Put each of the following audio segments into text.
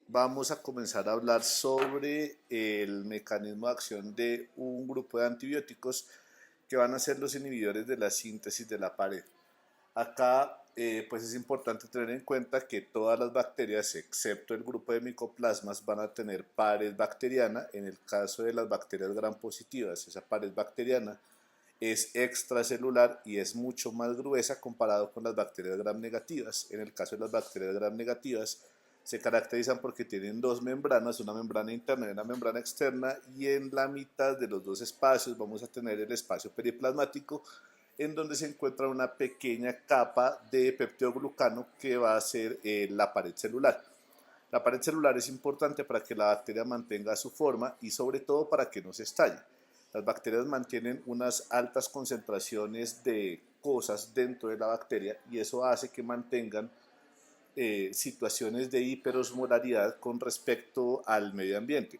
vamos a comenzar a hablar sobre el mecanismo de acción de un grupo de antibióticos que van a ser los inhibidores de la síntesis de la pared. Acá pues es importante tener en cuenta que todas las bacterias, excepto el grupo de micoplasmas, van a tener pared bacteriana. En el caso de las bacterias gram positivas, esa pared bacteriana es extracelular y es mucho más gruesa comparado con las bacterias gram negativas. En el caso de las bacterias gram negativas, se caracterizan porque tienen dos membranas, una membrana interna y una membrana externa, y en la mitad de los dos espacios vamos a tener el espacio periplasmático, en donde se encuentra una pequeña capa de peptidoglucano que va a ser la pared celular. La pared celular es importante para que la bacteria mantenga su forma y sobre todo para que no se estalle. Las bacterias mantienen unas altas concentraciones de cosas dentro de la bacteria y eso hace que mantengan situaciones de hiperosmolaridad con respecto al medio ambiente,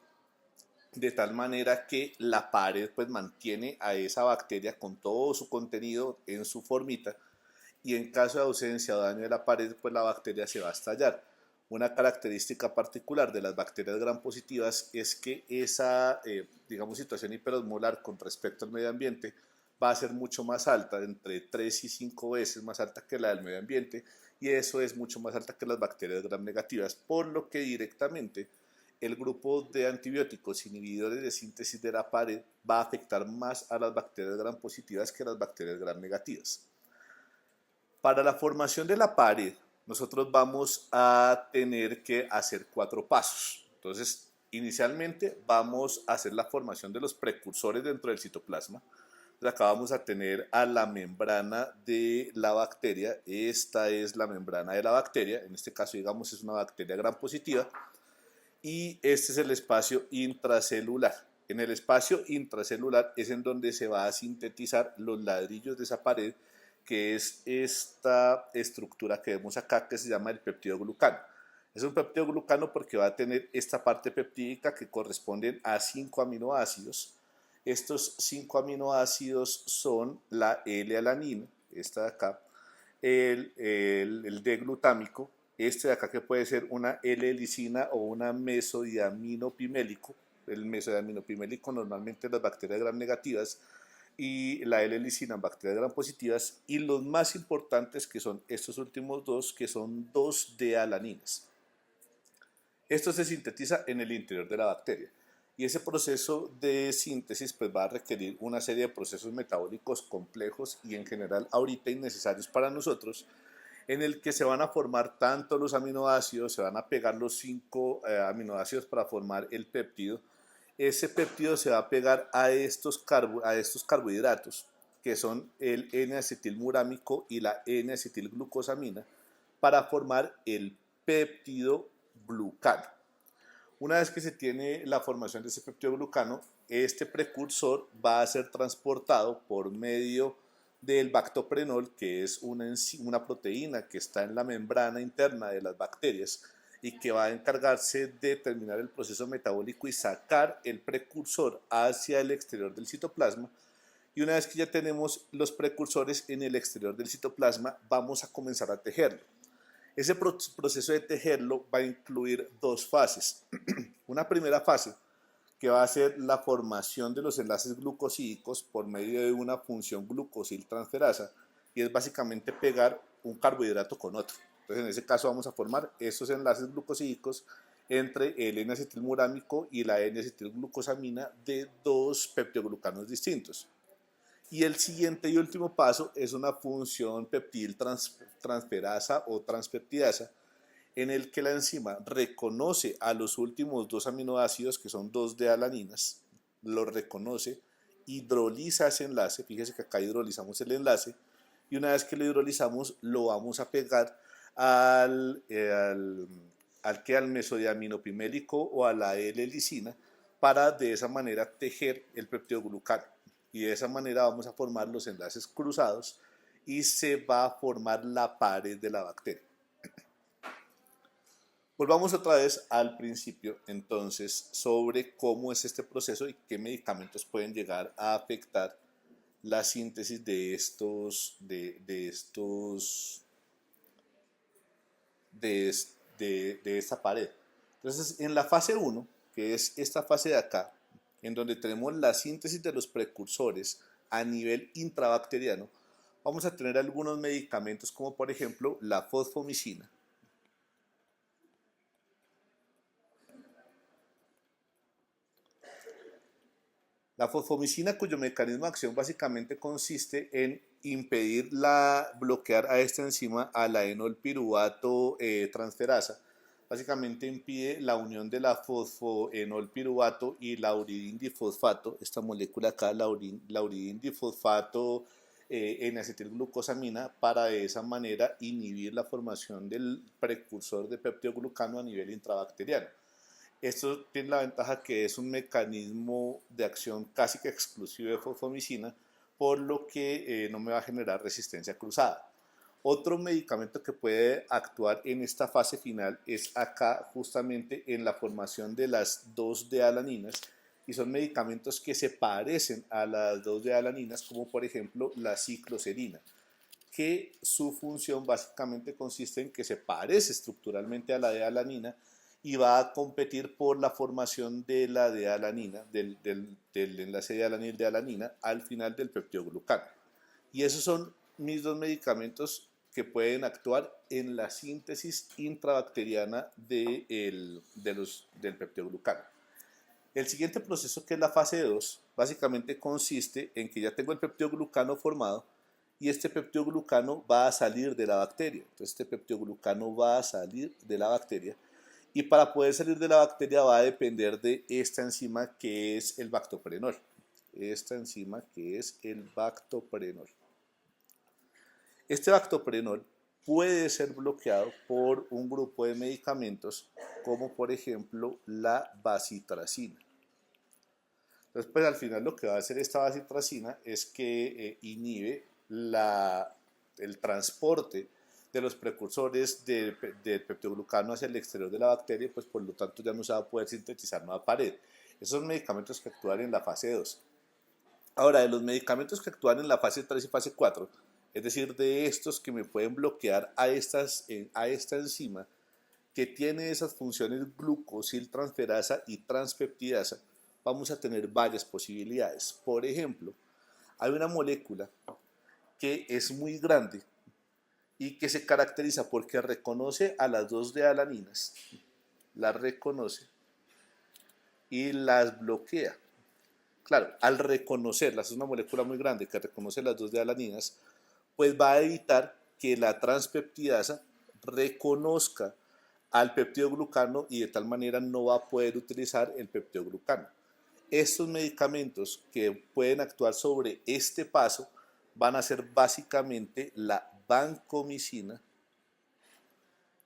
de tal manera que la pared pues mantiene a esa bacteria con todo su contenido en su formita, y en caso de ausencia o daño de la pared pues la bacteria se va a estallar. Una característica particular de las bacterias gram positivas es que esa digamos situación hiperosmolar con respecto al medio ambiente va a ser mucho más alta, entre 3 y 5 veces más alta que la del medio ambiente, y eso es mucho más alta que las bacterias gram negativas, por lo que directamente el grupo de antibióticos inhibidores de síntesis de la pared va a afectar más a las bacterias gram positivas que a las bacterias gram negativas. Para la formación de la pared, nosotros vamos a tener que hacer 4 pasos. Entonces, inicialmente vamos a hacer la formación de los precursores dentro del citoplasma. Entonces, acá vamos a tener a la membrana de la bacteria. Esta es la membrana de la bacteria. En este caso, digamos, es una bacteria gram positiva. Y este es el espacio intracelular. En el espacio intracelular es en donde se va a sintetizar los ladrillos de esa pared, que es esta estructura que vemos acá, que se llama el peptidoglucano. Es un peptidoglucano porque va a tener esta parte peptídica que corresponden a 5 aminoácidos. Estos 5 aminoácidos son la L-alanina, esta de acá, el D-glutámico, este de acá que puede ser una L-lisina o una mesodiaminopimélico. El mesodiaminopimélico normalmente en las bacterias gram negativas y la L-lisina en bacterias gram positivas, y los más importantes que son estos últimos dos, que son dos D-alaninas. Esto se sintetiza en el interior de la bacteria y ese proceso de síntesis pues va a requerir una serie de procesos metabólicos complejos y en general ahorita innecesarios para nosotros, en el que se van a formar tanto los aminoácidos, se van a pegar los 5 aminoácidos para formar el péptido. Ese péptido se va a pegar a estos carbohidratos, que son el N-acetilmurámico y la N-acetilglucosamina, para formar el péptido glucano. Una vez que se tiene la formación de ese peptidoglucano, este precursor va a ser transportado por medio del bactoprenol, que es una proteína que está en la membrana interna de las bacterias y que va a encargarse de terminar el proceso metabólico y sacar el precursor hacia el exterior del citoplasma. Y una vez que ya tenemos los precursores en el exterior del citoplasma, vamos a comenzar a tejerlo. Ese proceso de tejerlo va a incluir dos fases. Una primera fase que va a ser la formación de los enlaces glucosídicos por medio de una función glucosiltransferasa, y es básicamente pegar un carbohidrato con otro. Entonces en ese caso vamos a formar esos enlaces glucosídicos entre el N-acetilmurámico y la N-acetilglucosamina de dos peptidoglucanos distintos. Y el siguiente y último paso es una función peptil transferasa o transpeptidasa, en el que la enzima reconoce a los últimos dos aminoácidos, que son dos D-alaninas, lo reconoce, hidroliza ese enlace, fíjese que acá hidrolizamos el enlace, y una vez que lo hidrolizamos lo vamos a pegar al mesodiaminopimélico o a la L-lisina, para de esa manera tejer el peptidoglucano, y de esa manera vamos a formar los enlaces cruzados y se va a formar la pared de la bacteria. Volvamos otra vez al principio, entonces, sobre cómo es este proceso y qué medicamentos pueden llegar a afectar la síntesis de esta pared. Entonces, en la fase 1, que es esta fase de acá, en donde tenemos la síntesis de los precursores a nivel intravacteriano, vamos a tener algunos medicamentos como por ejemplo la fosfomicina. La fosfomicina, cuyo mecanismo de acción básicamente consiste en bloquear a esta enzima, a la enolpiruvato transferasa. Básicamente impide la unión de la fosfoenolpiruvato y la uridindifosfato, esta molécula acá, la uridindifosfato N-acetilglucosamina, para de esa manera inhibir la formación del precursor de peptidoglucano a nivel intravacteriano. Esto tiene la ventaja que es un mecanismo de acción casi que exclusivo de fosfomicina, por lo que no me va a generar resistencia cruzada. Otro medicamento que puede actuar en esta fase final es acá justamente en la formación de las 2-D-alaninas, y son medicamentos que se parecen a las 2-D-alaninas, como por ejemplo la cicloserina, que su función básicamente consiste en que se parece estructuralmente a la D-alanina y va a competir por la formación de la D-alanina, del enlace de alanil-D-alanina al final del peptidoglucano. Y esos son mis dos medicamentos que pueden actuar en la síntesis intravacteriana del peptidoglucano. El siguiente proceso, que es la fase 2, básicamente consiste en que ya tengo el peptidoglucano formado y este peptidoglucano va a salir de la bacteria. Entonces este peptidoglucano va a salir de la bacteria, y para poder salir de la bacteria va a depender de esta enzima que es el bactoprenol. Esta enzima que es el bactoprenol. Este bactoprenol puede ser bloqueado por un grupo de medicamentos como por ejemplo la bacitracina. Entonces, pues al final lo que va a hacer esta bacitracina es que inhibe el transporte de los precursores del peptidoglucano hacia el exterior de la bacteria, pues por lo tanto ya no se va a poder sintetizar nueva pared. Esos son medicamentos que actúan en la fase 2. Ahora, de los medicamentos que actúan en la fase 3 y fase 4, es decir, de estos que me pueden bloquear a esta enzima que tiene esas funciones glucosiltransferasa y transpeptidasa, vamos a tener varias posibilidades. Por ejemplo, hay una molécula que es muy grande y que se caracteriza porque reconoce a las 2-D-alaninas, las reconoce y las bloquea. Claro, al reconocerlas, es una molécula muy grande que reconoce las 2-D-alaninas, pues va a evitar que la transpeptidasa reconozca al peptidoglucano y de tal manera no va a poder utilizar el peptidoglucano. Estos medicamentos que pueden actuar sobre este paso van a ser básicamente la vancomicina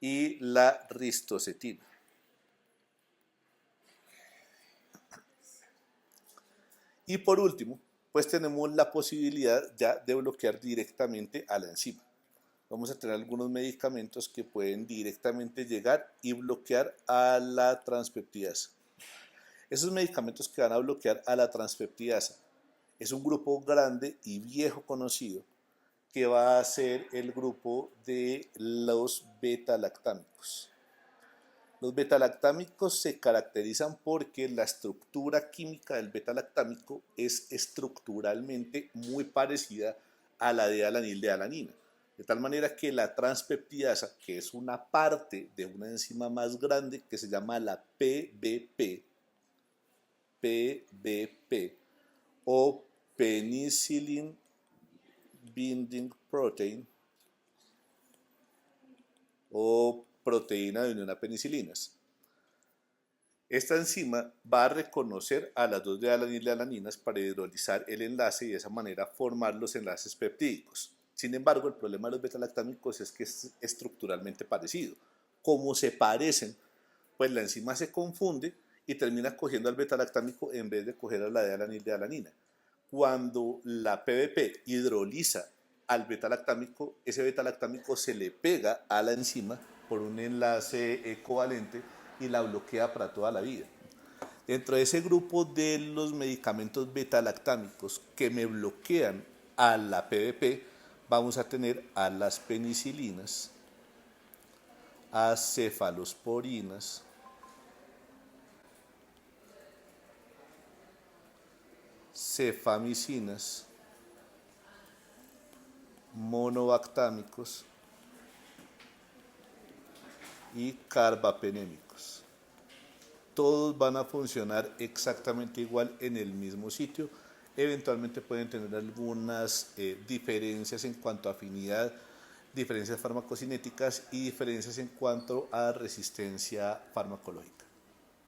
y la ristocetina. Y por último, pues tenemos la posibilidad ya de bloquear directamente a la enzima. Vamos a tener algunos medicamentos que pueden directamente llegar y bloquear a la transpeptidasa. Esos medicamentos que van a bloquear a la transpeptidasa es un grupo grande y viejo conocido, que va a ser el grupo de los beta-lactámicos. Los beta-lactámicos se caracterizan porque la estructura química del beta-lactámico es estructuralmente muy parecida a la de alanil-D-alanina, de tal manera que la transpeptidasa, que es una parte de una enzima más grande que se llama la PBP o Penicillin Binding Protein o proteína de unión a penicilinas. Esta enzima va a reconocer a las 2-D-alanilaninas para hidrolizar el enlace y de esa manera formar los enlaces peptídicos. Sin embargo, el problema de los beta-lactámicos es que es estructuralmente parecido. Como se parecen, pues la enzima se confunde y termina cogiendo al beta-lactámico en vez de coger a la D-alanil-D-alanina. Cuando la PBP hidroliza al beta-lactámico, ese beta-lactámico se le pega a la enzima por un enlace covalente y la bloquea para toda la vida. Dentro de ese grupo de los medicamentos beta-lactámicos que me bloquean a la PBP, vamos a tener a las penicilinas, a cefalosporinas, cefamicinas, monobactámicos y carbapenémicos. Todos van a funcionar exactamente igual en el mismo sitio. Eventualmente pueden tener algunas diferencias en cuanto a afinidad, diferencias farmacocinéticas y diferencias en cuanto a resistencia farmacológica.